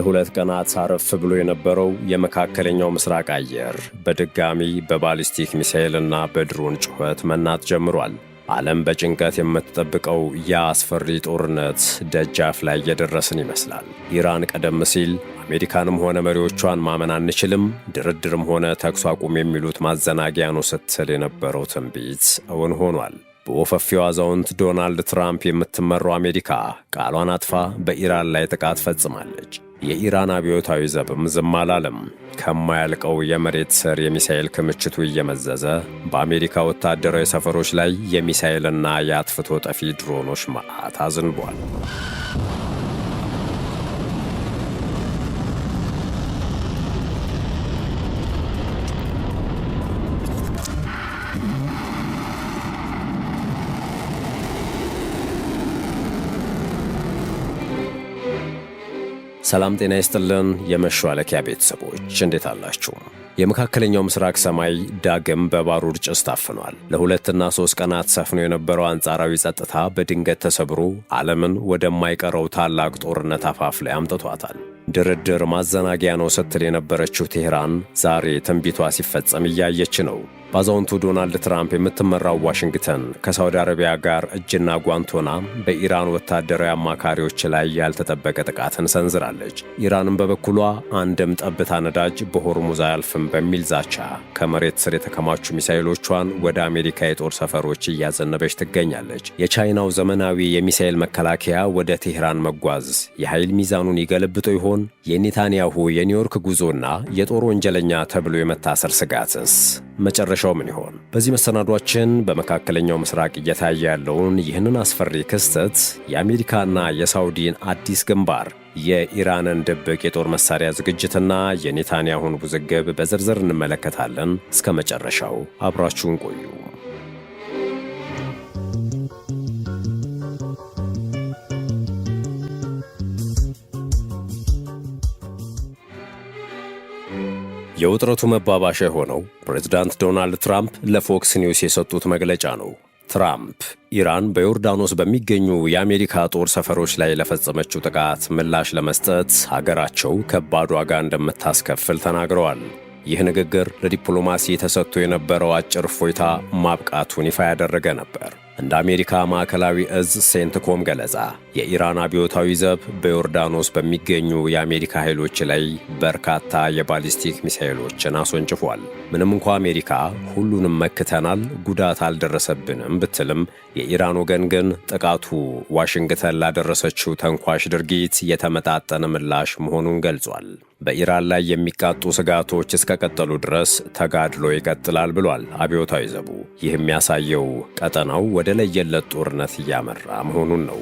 ለሁለት ቀናት አረፍ ብሎ የነበረው የመካከለኛው ምስራቅ አየር በድጋሚ በባሊስቲክ ሚሳኤልና በድሮን ጩኸት መናጥ ጀምሯል። ዓለም በጭንቀት የምትጠብቀው ያ አስፈሪ ጦርነት ደጃፍ ላይ እየደረስን ይመስላል። ኢራን ቀደም ሲል አሜሪካንም ሆነ መሪዎቿን ማመን አንችልም፣ ድርድርም ሆነ ተኩስ አቁም የሚሉት ማዘናጊያ ነው ስትል የነበረው ትንቢት እውን ሆኗል። በወፈፊው አዛውንት ዶናልድ ትራምፕ የምትመራው አሜሪካ ቃሏን አጥፋ በኢራን ላይ ጥቃት ፈጽማለች። የኢራን አብዮታዊ ዘብም ዝም አላለም። ከማያልቀው የመሬት ስር የሚሳኤል ክምችቱ እየመዘዘ በአሜሪካ ወታደራዊ ሰፈሮች ላይ የሚሳኤልና የአጥፍቶ ጠፊ ድሮኖች መዓት አዝንቧል። ሰላም ጤና ይስጥልን። የመሿለኪያ ቤተሰቦች እንዴት አላችሁ? የመካከለኛው ምስራቅ ሰማይ ዳግም በባሩድ ጭስ ታፍኗል። ለሁለትና 3 ቀናት ሰፍኖ የነበረው አንጻራዊ ጸጥታ በድንገት ተሰብሮ ዓለምን ወደማይቀረው ታላቅ ጦርነት አፋፍ ላይ አምጥቷታል። ድርድር ማዘናጊያ ነው ስትል የነበረችው ቴህራን ዛሬ ትንቢቷ ሲፈጸም እያየች ነው። በአዛውንቱ ዶናልድ ትራምፕ የምትመራው ዋሽንግተን ከሳውዲ አረቢያ ጋር እጅና ጓንት ሆና በኢራን ወታደራዊ አማካሪዎች ላይ ያልተጠበቀ ጥቃትን ሰንዝራለች። ኢራንም በበኩሏ አንድም ጠብታ ነዳጅ በሆርሙዝ አያልፍም በሚል ዛቻ ከመሬት ስር የተከማቹ ሚሳኤሎቿን ወደ አሜሪካ የጦር ሰፈሮች እያዘነበች ትገኛለች። የቻይናው ዘመናዊ የሚሳኤል መከላከያ ወደ ቴህራን መጓዝ የኃይል ሚዛኑን ይገለብጠው ይሆን? የኔታንያሁ የኒውዮርክ ጉዞና የጦር ወንጀለኛ ተብሎ የመታሰር ስጋትስ መጨረሻው ምን ይሆን? በዚህ መሰናዷችን በመካከለኛው ምስራቅ እየታየ ያለውን ይህንን አስፈሪ ክስተት፣ የአሜሪካና የሳውዲን አዲስ ግንባር፣ የኢራንን ድብቅ የጦር መሳሪያ ዝግጅትና የኔታንያሁን ውዝግብ በዝርዝር እንመለከታለን። እስከ መጨረሻው አብራችሁን ቆዩ። የውጥረቱ መባባሻ የሆነው ፕሬዝዳንት ዶናልድ ትራምፕ ለፎክስ ኒውስ የሰጡት መግለጫ ነው። ትራምፕ ኢራን በዮርዳኖስ በሚገኙ የአሜሪካ ጦር ሰፈሮች ላይ ለፈጸመችው ጥቃት ምላሽ ለመስጠት ሀገራቸው ከባድ ዋጋ እንደምታስከፍል ተናግረዋል። ይህ ንግግር ለዲፕሎማሲ ተሰጥቶ የነበረው አጭር እፎይታ ማብቃቱን ይፋ ያደረገ ነበር። እንደ አሜሪካ ማዕከላዊ እዝ ሴንትኮም ገለጻ የኢራን አብዮታዊ ዘብ በዮርዳኖስ በሚገኙ የአሜሪካ ኃይሎች ላይ በርካታ የባሊስቲክ ሚሳኤሎችን አስወንጭፏል። ምንም እንኳ አሜሪካ ሁሉንም መክተናል፣ ጉዳት አልደረሰብንም ብትልም የኢራን ወገን ግን ጥቃቱ ዋሽንግተን ላደረሰችው ተንኳሽ ድርጊት የተመጣጠነ ምላሽ መሆኑን ገልጿል። በኢራን ላይ የሚቃጡ ስጋቶች እስከቀጠሉ ድረስ ተጋድሎ ይቀጥላል ብሏል አብዮታዊ ዘቡ። ይህ የሚያሳየው ቀጠናው ወደ ለየለት ጦርነት እያመራ መሆኑን ነው።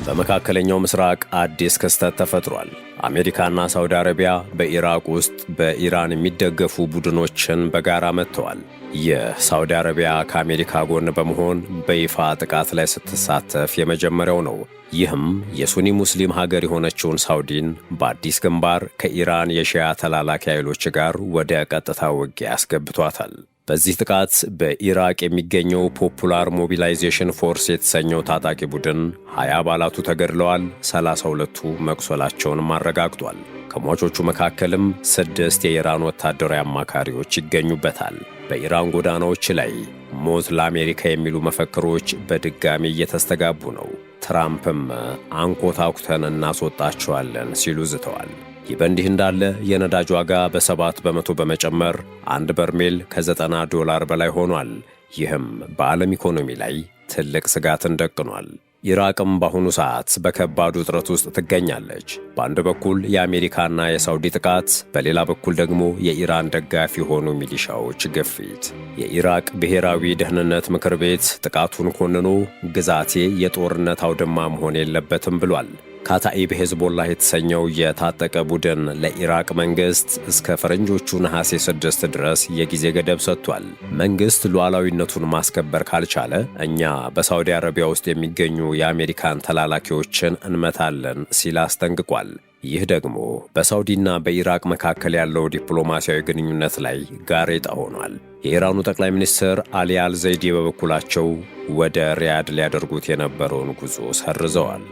በመካከለኛው ምስራቅ አዲስ ክስተት ተፈጥሯል። አሜሪካና ሳውዲ አረቢያ በኢራቅ ውስጥ በኢራን የሚደገፉ ቡድኖችን በጋራ መጥተዋል። ይህ ሳውዲ አረቢያ ከአሜሪካ ጎን በመሆን በይፋ ጥቃት ላይ ስትሳተፍ የመጀመሪያው ነው። ይህም የሱኒ ሙስሊም ሀገር የሆነችውን ሳውዲን በአዲስ ግንባር ከኢራን የሺያ ተላላኪ ኃይሎች ጋር ወደ ቀጥታ ውጊያ ያስገብቷታል። በዚህ ጥቃት በኢራቅ የሚገኘው ፖፑላር ሞቢላይዜሽን ፎርስ የተሰኘው ታጣቂ ቡድን 20 አባላቱ ተገድለዋል፣ 32ቱ መቁሰላቸውንም አረጋግጧል። ከሟቾቹ መካከልም 6 የኢራን ወታደራዊ አማካሪዎች ይገኙበታል። በኢራን ጎዳናዎች ላይ ሞት ለአሜሪካ የሚሉ መፈክሮች በድጋሚ እየተስተጋቡ ነው። ትራምፕም አንኮታኩተን እናስወጣቸዋለን ሲሉ ዝተዋል። ይህ በእንዲህ እንዳለ የነዳጅ ዋጋ በ7 በመቶ በመጨመር አንድ በርሜል ከ$90 በላይ ሆኗል። ይህም በዓለም ኢኮኖሚ ላይ ትልቅ ስጋትን ደቅኗል። ኢራቅም በአሁኑ ሰዓት በከባድ ውጥረት ውስጥ ትገኛለች። በአንድ በኩል የአሜሪካና የሳውዲ ጥቃት፣ በሌላ በኩል ደግሞ የኢራን ደጋፊ የሆኑ ሚሊሻዎች ግፊት። የኢራቅ ብሔራዊ ደህንነት ምክር ቤት ጥቃቱን ኮንኖ ግዛቴ የጦርነት አውድማ መሆን የለበትም ብሏል። ካታኢብ ሄዝቦላህ የተሰኘው የታጠቀ ቡድን ለኢራቅ መንግሥት እስከ ፈረንጆቹ ነሐሴ 6 ድረስ የጊዜ ገደብ ሰጥቷል። መንግሥት ሉዓላዊነቱን ማስከበር ካልቻለ እኛ በሳውዲ አረቢያ ውስጥ የሚገኙ የአሜሪካን ተላላኪዎችን እንመታለን ሲል አስጠንቅቋል። ይህ ደግሞ በሳውዲና በኢራቅ መካከል ያለው ዲፕሎማሲያዊ ግንኙነት ላይ ጋሬጣ ሆኗል። የኢራኑ ጠቅላይ ሚኒስትር አሊ አልዘይዲ በበኩላቸው ወደ ሪያድ ሊያደርጉት የነበረውን ጉዞ ሰርዘዋል።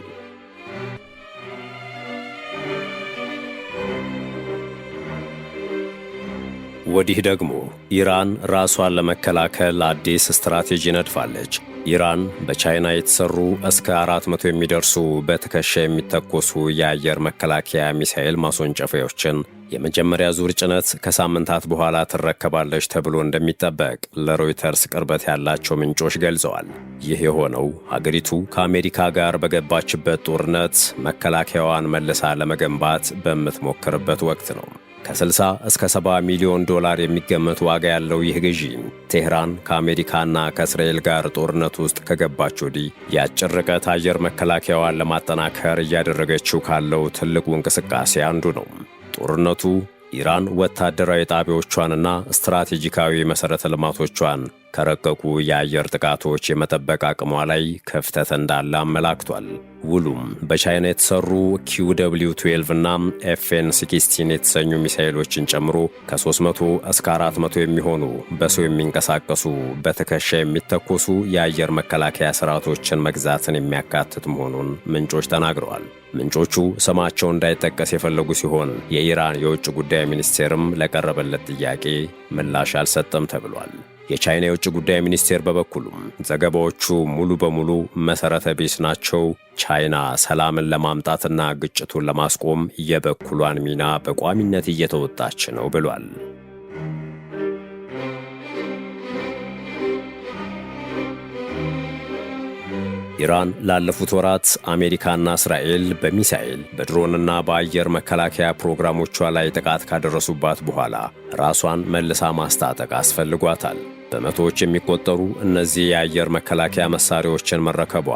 ወዲህ ደግሞ ኢራን ራሷን ለመከላከል አዲስ ስትራቴጂ ነድፋለች። ኢራን በቻይና የተሰሩ እስከ 400 የሚደርሱ በትከሻ የሚተኮሱ የአየር መከላከያ ሚሳኤል ማስወንጨፊያዎችን የመጀመሪያ ዙር ጭነት ከሳምንታት በኋላ ትረከባለች ተብሎ እንደሚጠበቅ ለሮይተርስ ቅርበት ያላቸው ምንጮች ገልጸዋል። ይህ የሆነው ሀገሪቱ ከአሜሪካ ጋር በገባችበት ጦርነት መከላከያዋን መልሳ ለመገንባት በምትሞክርበት ወቅት ነው። ከ60 እስከ 70 ሚሊዮን ዶላር የሚገመት ዋጋ ያለው ይህ ግዢ ቴህራን ከአሜሪካና ከእስራኤል ጋር ጦርነት ውስጥ ከገባች ወዲህ የአጭር ርቀት አየር መከላከያዋን ለማጠናከር እያደረገችው ካለው ትልቁ እንቅስቃሴ አንዱ ነው። ጦርነቱ ኢራን ወታደራዊ ጣቢያዎቿንና ስትራቴጂካዊ መሠረተ ልማቶቿን ከረቀቁ የአየር ጥቃቶች የመጠበቅ አቅሟ ላይ ክፍተት እንዳለ አመላክቷል። ውሉም በቻይና የተሰሩ QW12 እና FN16 የተሰኙ ሚሳኤሎችን ጨምሮ ከ300 እስከ 400 የሚሆኑ በሰው የሚንቀሳቀሱ በትከሻ የሚተኮሱ የአየር መከላከያ ስርዓቶችን መግዛትን የሚያካትት መሆኑን ምንጮች ተናግረዋል። ምንጮቹ ስማቸው እንዳይጠቀስ የፈለጉ ሲሆን የኢራን የውጭ ጉዳይ ሚኒስቴርም ለቀረበለት ጥያቄ ምላሽ አልሰጠም ተብሏል። የቻይና የውጭ ጉዳይ ሚኒስቴር በበኩሉም ዘገባዎቹ ሙሉ በሙሉ መሠረተ ቢስ ናቸው፣ ቻይና ሰላምን ለማምጣትና ግጭቱን ለማስቆም የበኩሏን ሚና በቋሚነት እየተወጣች ነው ብሏል። ኢራን ላለፉት ወራት አሜሪካና እስራኤል በሚሳኤል በድሮንና በአየር መከላከያ ፕሮግራሞቿ ላይ ጥቃት ካደረሱባት በኋላ ራሷን መልሳ ማስታጠቅ አስፈልጓታል። በመቶዎች የሚቆጠሩ እነዚህ የአየር መከላከያ መሳሪያዎችን መረከቧ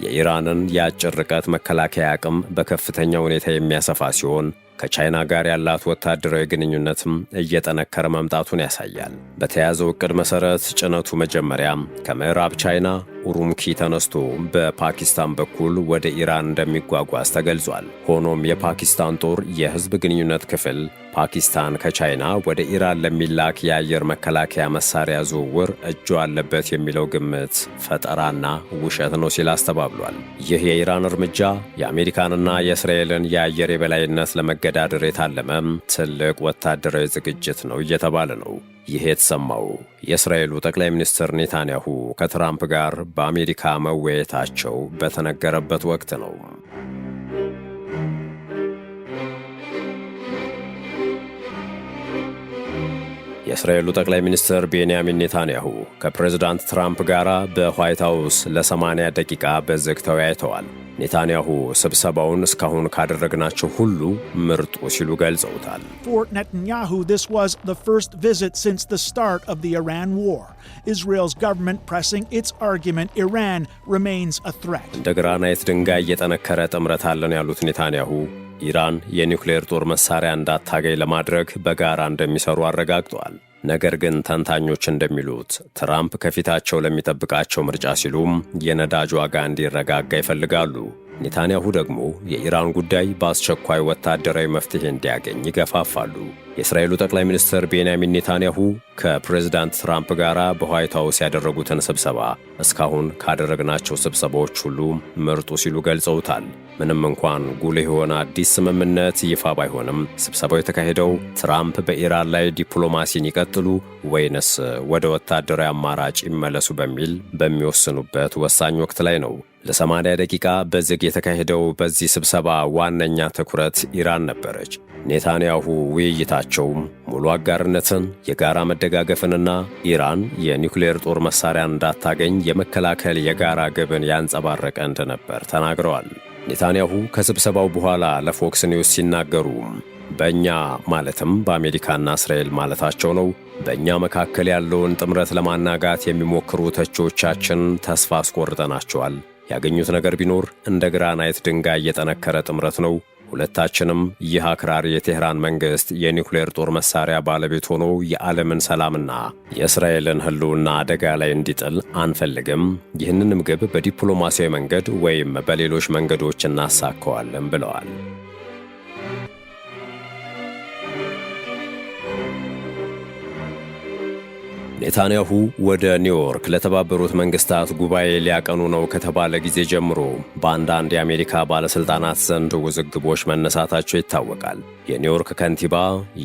የኢራንን የአጭር ርቀት መከላከያ አቅም በከፍተኛ ሁኔታ የሚያሰፋ ሲሆን ከቻይና ጋር ያላት ወታደራዊ ግንኙነትም እየጠነከረ መምጣቱን ያሳያል። በተያዘው ዕቅድ መሠረት ጭነቱ መጀመሪያ ከምዕራብ ቻይና ኡሩምኪ ተነስቶ በፓኪስታን በኩል ወደ ኢራን እንደሚጓጓዝ ተገልጿል። ሆኖም የፓኪስታን ጦር የሕዝብ ግንኙነት ክፍል ፓኪስታን ከቻይና ወደ ኢራን ለሚላክ የአየር መከላከያ መሳሪያ ዝውውር እጁ አለበት የሚለው ግምት ፈጠራና ውሸት ነው ሲል አስተባብሏል። ይህ የኢራን እርምጃ የአሜሪካንና የእስራኤልን የአየር የበላይነት ለመገዳደር የታለመ ትልቅ ወታደራዊ ዝግጅት ነው እየተባለ ነው። ይህ የተሰማው የእስራኤሉ ጠቅላይ ሚኒስትር ኔታንያሁ ከትራምፕ ጋር በአሜሪካ መወያየታቸው በተነገረበት ወቅት ነው። የእስራኤሉ ጠቅላይ ሚኒስትር ቤንያሚን ኔታንያሁ ከፕሬዝዳንት ትራምፕ ጋር በዋይት ሃውስ ለ80 ደቂቃ በዝግ ተወያይተዋል። ኔታንያሁ ስብሰባውን እስካሁን ካደረግናቸው ሁሉ ምርጡ ሲሉ ገልጸውታል። For Netanyahu, this was the first visit since the start of the Iran war. Israel's government pressing its argument Iran remains a threat. እንደ ግራናይት ድንጋይ እየጠነከረ ጥምረት አለን ያሉት ኔታንያሁ ኢራን የኒውክሌር ጦር መሳሪያ እንዳታገኝ ለማድረግ በጋራ እንደሚሰሩ አረጋግጠዋል። ነገር ግን ተንታኞች እንደሚሉት ትራምፕ ከፊታቸው ለሚጠብቃቸው ምርጫ ሲሉም የነዳጅ ዋጋ እንዲረጋጋ ይፈልጋሉ። ኔታንያሁ ደግሞ የኢራን ጉዳይ በአስቸኳይ ወታደራዊ መፍትሄ እንዲያገኝ ይገፋፋሉ። የእስራኤሉ ጠቅላይ ሚኒስትር ቤንያሚን ኔታንያሁ ከፕሬዝዳንት ትራምፕ ጋር በዋይት ሃውስ ያደረጉትን ስብሰባ እስካሁን ካደረግናቸው ስብሰባዎች ሁሉ ምርጡ ሲሉ ገልጸውታል። ምንም እንኳን ጉልህ የሆነ አዲስ ስምምነት ይፋ ባይሆንም ስብሰባው የተካሄደው ትራምፕ በኢራን ላይ ዲፕሎማሲን ይቀጥሉ ወይንስ ወደ ወታደራዊ አማራጭ ይመለሱ በሚል በሚወስኑበት ወሳኝ ወቅት ላይ ነው። ለ80 ደቂቃ በዝግ የተካሄደው በዚህ ስብሰባ ዋነኛ ትኩረት ኢራን ነበረች። ኔታንያሁ ውይይታቸው ሙሉ አጋርነትን፣ የጋራ መደጋገፍንና ኢራን የኒውክሌር ጦር መሳሪያ እንዳታገኝ የመከላከል የጋራ ግብን ያንጸባረቀ እንደነበር ተናግረዋል። ኔታንያሁ ከስብሰባው በኋላ ለፎክስ ኒውስ ሲናገሩ በእኛ ማለትም በአሜሪካና እስራኤል ማለታቸው ነው፣ በእኛ መካከል ያለውን ጥምረት ለማናጋት የሚሞክሩ ተቺዎቻችን ተስፋ አስቆርጠናቸዋል። ያገኙት ነገር ቢኖር እንደ ግራናይት ድንጋይ የጠነከረ ጥምረት ነው። ሁለታችንም ይህ አክራሪ የቴህራን መንግሥት የኒውክሌር ጦር መሳሪያ ባለቤት ሆኖ የዓለምን ሰላምና የእስራኤልን ሕልውና አደጋ ላይ እንዲጥል አንፈልግም። ይህንንም ግብ በዲፕሎማሲያዊ መንገድ ወይም በሌሎች መንገዶች እናሳካዋለን ብለዋል። ኔታንያሁ ወደ ኒውዮርክ ለተባበሩት መንግስታት ጉባኤ ሊያቀኑ ነው ከተባለ ጊዜ ጀምሮ በአንዳንድ የአሜሪካ ባለሥልጣናት ዘንድ ውዝግቦች መነሳታቸው ይታወቃል። የኒውዮርክ ከንቲባ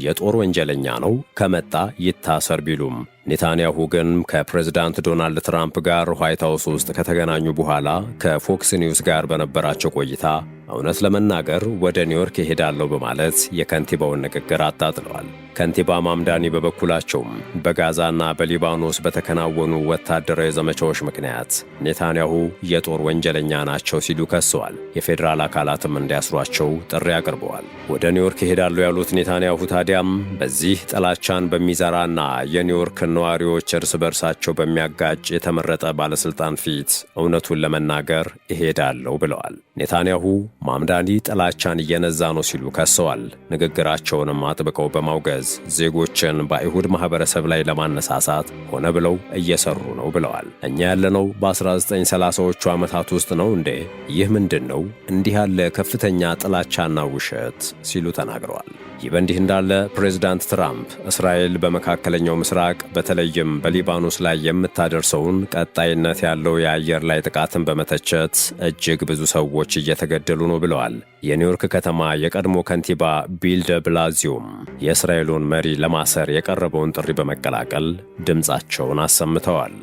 የጦር ወንጀለኛ ነው፣ ከመጣ ይታሰር ቢሉም ኔታንያሁ ግን ከፕሬዝዳንት ዶናልድ ትራምፕ ጋር ዋይት ሃውስ ውስጥ ከተገናኙ በኋላ ከፎክስ ኒውስ ጋር በነበራቸው ቆይታ እውነት ለመናገር ወደ ኒውዮርክ ይሄዳለሁ በማለት የከንቲባውን ንግግር አጣጥለዋል። ከንቲባ ማምዳኒ በበኩላቸውም በጋዛና በሊባኖስ በተከናወኑ ወታደራዊ ዘመቻዎች ምክንያት ኔታንያሁ የጦር ወንጀለኛ ናቸው ሲሉ ከሰዋል። የፌዴራል አካላትም እንዲያስሯቸው ጥሪ አቅርበዋል። ወደ ኒውዮርክ ይሄዳሉ ያሉት ኔታንያሁ ታዲያም በዚህ ጥላቻን በሚዘራና የኒውዮርክ ነዋሪዎች እርስ በርሳቸው በሚያጋጭ የተመረጠ ባለሥልጣን ፊት እውነቱን ለመናገር እሄዳለሁ ብለዋል። ኔታንያሁ ማምዳኒ ጥላቻን እየነዛ ነው ሲሉ ከሰዋል። ንግግራቸውንም አጥብቀው በማውገዝ ዜጎችን በአይሁድ ማህበረሰብ ላይ ለማነሳሳት ሆነ ብለው እየሰሩ ነው ብለዋል። እኛ ያለነው በ1930ዎቹ ዓመታት ውስጥ ነው እንዴ? ይህ ምንድን ነው? እንዲህ ያለ ከፍተኛ ጥላቻና ውሸት ሲሉ ተናግረዋል። ይህ በእንዲህ እንዳለ ፕሬዝዳንት ትራምፕ እስራኤል በመካከለኛው ምስራቅ በተለይም በሊባኖስ ላይ የምታደርሰውን ቀጣይነት ያለው የአየር ላይ ጥቃትን በመተቸት እጅግ ብዙ ሰዎች እየተገደሉ ነው ብለዋል። የኒውዮርክ ከተማ የቀድሞ ከንቲባ ቢል ደ ብላዚዮም የእስራኤሉን መሪ ለማሰር የቀረበውን ጥሪ በመቀላቀል ድምፃቸውን አሰምተዋል።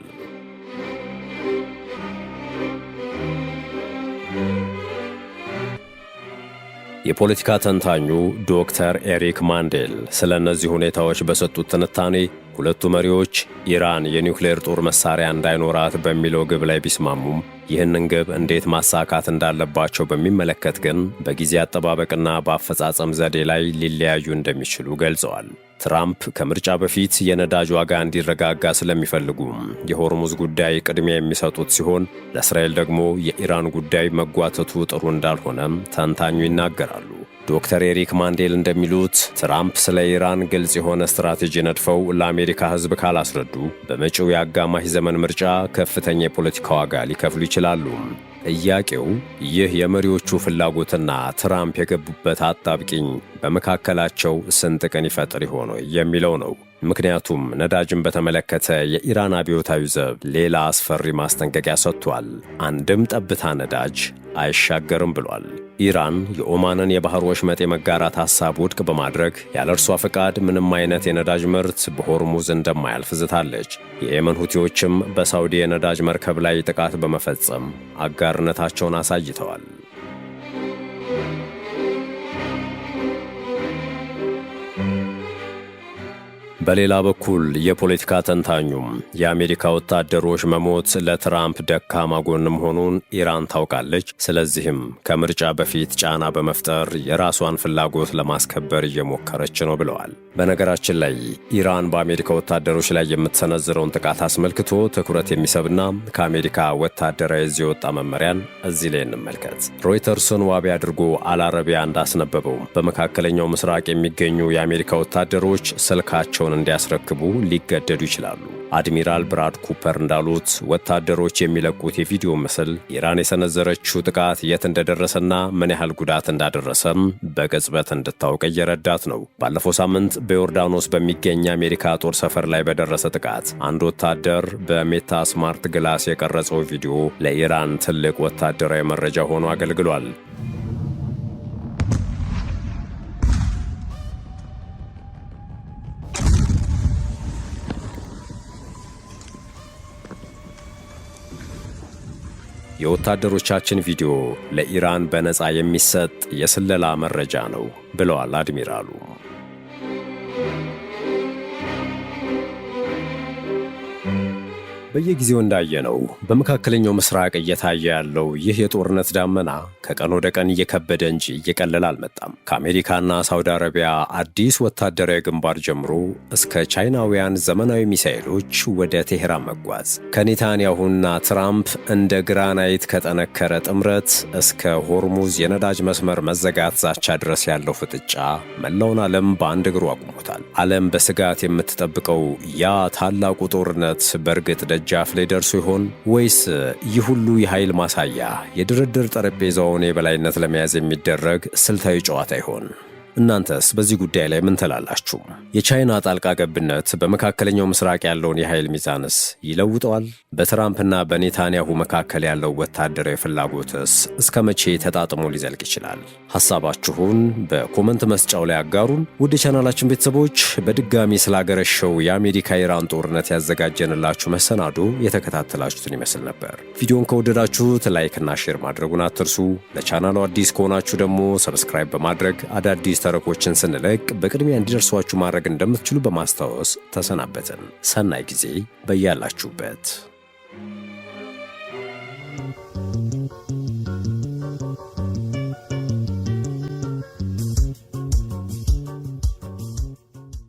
የፖለቲካ ተንታኙ ዶክተር ኤሪክ ማንዴል ስለ እነዚህ ሁኔታዎች በሰጡት ትንታኔ ሁለቱ መሪዎች ኢራን የኒውክሌር ጦር መሳሪያ እንዳይኖራት በሚለው ግብ ላይ ቢስማሙም ይህንን ግብ እንዴት ማሳካት እንዳለባቸው በሚመለከት ግን በጊዜ አጠባበቅና በአፈጻጸም ዘዴ ላይ ሊለያዩ እንደሚችሉ ገልጸዋል። ትራምፕ ከምርጫ በፊት የነዳጅ ዋጋ እንዲረጋጋ ስለሚፈልጉ የሆርሙዝ ጉዳይ ቅድሚያ የሚሰጡት ሲሆን ለእስራኤል ደግሞ የኢራን ጉዳይ መጓተቱ ጥሩ እንዳልሆነም ተንታኙ ይናገራሉ። ዶክተር ኤሪክ ማንዴል እንደሚሉት ትራምፕ ስለ ኢራን ግልጽ የሆነ ስትራቴጂ ነድፈው ለአሜሪካ ሕዝብ ካላስረዱ በመጪው የአጋማሽ ዘመን ምርጫ ከፍተኛ የፖለቲካ ዋጋ ሊከፍሉ ይችላሉ። ጥያቄው ይህ የመሪዎቹ ፍላጎትና ትራምፕ የገቡበት አጣብቂኝ በመካከላቸው ስንጥቅን ይፈጥር ይሆን የሚለው ነው። ምክንያቱም ነዳጅን በተመለከተ የኢራን አብዮታዊ ዘብ ሌላ አስፈሪ ማስጠንቀቂያ ሰጥቷል። አንድም ጠብታ ነዳጅ አይሻገርም ብሏል። ኢራን የኦማንን የባህር ወሽመጥ የመጋራት ሐሳብ ውድቅ በማድረግ ያለ እርሷ ፈቃድ ምንም አይነት የነዳጅ ምርት በሆርሙዝ እንደማያልፍ ዝታለች። የየመን ሁቲዎችም በሳውዲ የነዳጅ መርከብ ላይ ጥቃት በመፈጸም አጋርነታቸውን አሳይተዋል። በሌላ በኩል የፖለቲካ ተንታኙም የአሜሪካ ወታደሮች መሞት ለትራምፕ ደካማ ጎን መሆኑን ኢራን ታውቃለች። ስለዚህም ከምርጫ በፊት ጫና በመፍጠር የራሷን ፍላጎት ለማስከበር እየሞከረች ነው ብለዋል። በነገራችን ላይ ኢራን በአሜሪካ ወታደሮች ላይ የምትሰነዝረውን ጥቃት አስመልክቶ ትኩረት የሚስብና ከአሜሪካ ወታደራዊ እዝ የወጣ መመሪያን እዚህ ላይ እንመልከት። ሮይተርስን ዋቢ አድርጎ አልአረቢያ እንዳስነበበው በመካከለኛው ምስራቅ የሚገኙ የአሜሪካ ወታደሮች ስልካቸውን እንዲያስረክቡ ሊገደዱ ይችላሉ። አድሚራል ብራድ ኩፐር እንዳሉት ወታደሮች የሚለቁት የቪዲዮ ምስል ኢራን የሰነዘረችው ጥቃት የት እንደደረሰና ምን ያህል ጉዳት እንዳደረሰም በቅጽበት እንድታውቅ እየረዳት ነው። ባለፈው ሳምንት በዮርዳኖስ በሚገኝ የአሜሪካ ጦር ሰፈር ላይ በደረሰ ጥቃት አንድ ወታደር በሜታ ስማርት ግላስ የቀረጸው ቪዲዮ ለኢራን ትልቅ ወታደራዊ መረጃ ሆኖ አገልግሏል። የወታደሮቻችን ቪዲዮ ለኢራን በነፃ የሚሰጥ የስለላ መረጃ ነው ብለዋል አድሚራሉ። በየጊዜው እንዳየነው በመካከለኛው ምስራቅ እየታየ ያለው ይህ የጦርነት ዳመና ከቀን ወደ ቀን እየከበደ እንጂ እየቀለለ አልመጣም። ከአሜሪካና ሳውዲ አረቢያ አዲስ ወታደራዊ ግንባር ጀምሮ እስከ ቻይናውያን ዘመናዊ ሚሳኤሎች ወደ ቴሄራን መጓዝ፣ ከኔታንያሁና ትራምፕ እንደ ግራናይት ከጠነከረ ጥምረት እስከ ሆርሙዝ የነዳጅ መስመር መዘጋት ዛቻ ድረስ ያለው ፍጥጫ መላውን ዓለም በአንድ እግሩ አቁሞታል። ዓለም በስጋት የምትጠብቀው ያ ታላቁ ጦርነት በእርግጥ ደጃፍ ላይ ደርሶ ይሆን ወይስ ይህ ሁሉ የኃይል ማሳያ የድርድር ጠረጴዛውን የበላይነት ለመያዝ የሚደረግ ስልታዊ ጨዋታ ይሆን? እናንተስ በዚህ ጉዳይ ላይ ምን ትላላችሁ? የቻይና ጣልቃ ገብነት በመካከለኛው ምስራቅ ያለውን የኃይል ሚዛንስ ይለውጠዋል? በትራምፕና በኔታንያሁ መካከል ያለው ወታደራዊ ፍላጎትስ እስከ መቼ ተጣጥሞ ሊዘልቅ ይችላል? ሐሳባችሁን በኮመንት መስጫው ላይ አጋሩን። ውድ ቻናላችን ቤተሰቦች በድጋሚ ስላገረሸው የአሜሪካ ኢራን ጦርነት ያዘጋጀንላችሁ መሰናዶ የተከታተላችሁትን ይመስል ነበር። ቪዲዮን ከወደዳችሁት ላይክና ሼር ማድረጉን አትርሱ። ለቻናሉ አዲስ ከሆናችሁ ደግሞ ሰብስክራይብ በማድረግ አዳዲስ ተረኮችን ስንለቅ በቅድሚያ እንዲደርሷችሁ ማድረግ እንደምትችሉ በማስታወስ ተሰናበትን። ሰናይ ጊዜ በያላችሁበት።